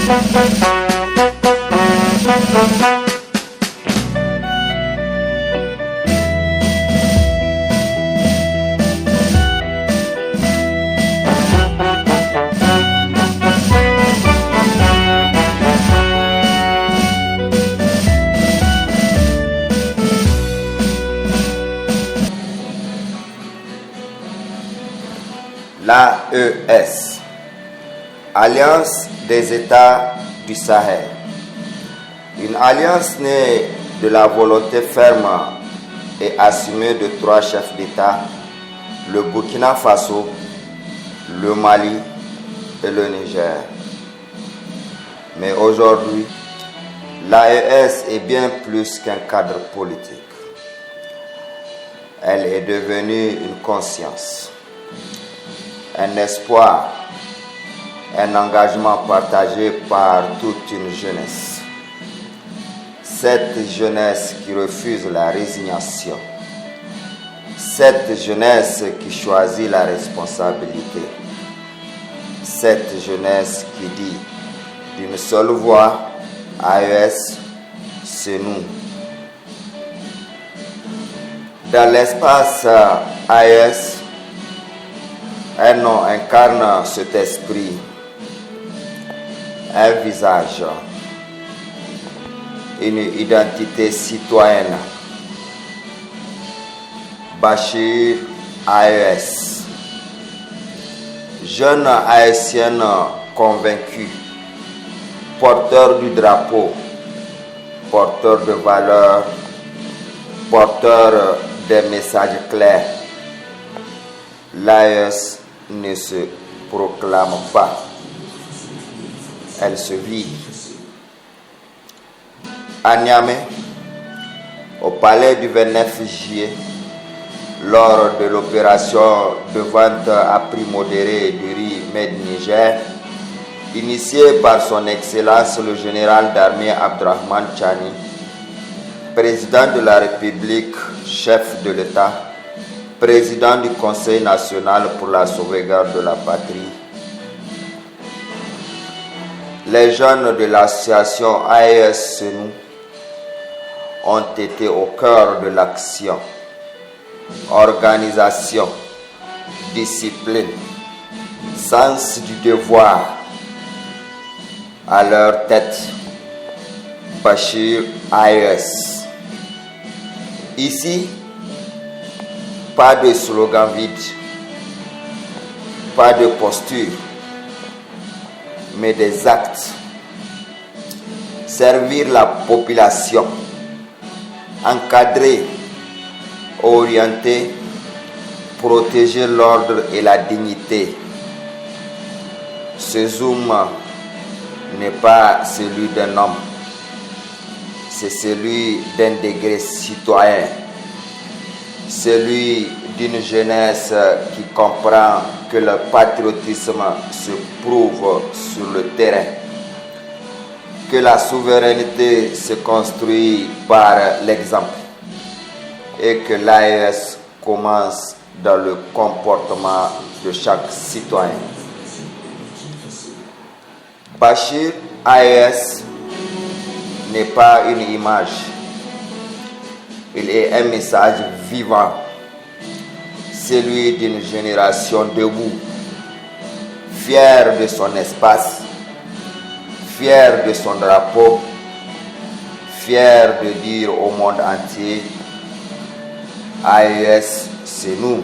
L'AES, Alliance des États du Sahel. Une alliance née de la volonté ferme et assumée de 3 chefs d'État, le Burkina Faso, le Mali et le Niger. Mais aujourd'hui, l'AES est bien plus qu'un cadre politique. Elle est devenue une conscience, un espoir, un engagement partagé par toute une jeunesse. Cette jeunesse qui refuse la résignation. Cette jeunesse qui choisit la responsabilité. Cette jeunesse qui dit d'une seule voix, AES, c'est nous. Dans l'espace AES, un nom incarne cet esprit, un visage, une identité citoyenne. Bachir AES, jeune haïtienne convaincu, porteur du drapeau, porteur de valeurs, porteur des messages clairs. L'AES ne se proclame pas, elle se vit. À Niamey, au palais du 29 juillet, lors de l'opération de vente à prix modéré du riz Made Niger, initiée par son Excellence le général d'armée Abdrahman Chani, président de la République, chef de l'État, président du Conseil national pour la sauvegarde de la patrie. Les jeunes de l'association AES Senou ont été au cœur de l'action. Organisation, discipline, sens du devoir. À leur tête, Bachir AES. Ici, pas de slogan vide, pas de posture, mais des actes. Servir la population, encadrer, orienter, protéger l'ordre et la dignité. Ce zoom n'est pas celui d'un homme, c'est celui d'un degré citoyen, celui d'une jeunesse qui comprend que le patriotisme se prouve sur le terrain, que la souveraineté se construit par l'exemple et que l'AES commence dans le comportement de chaque citoyen. Bachir AES n'est pas une image, il est un message vivant, celui d'une génération debout, fière de son espace, fière de son drapeau, fière de dire au monde entier, AES, c'est nous.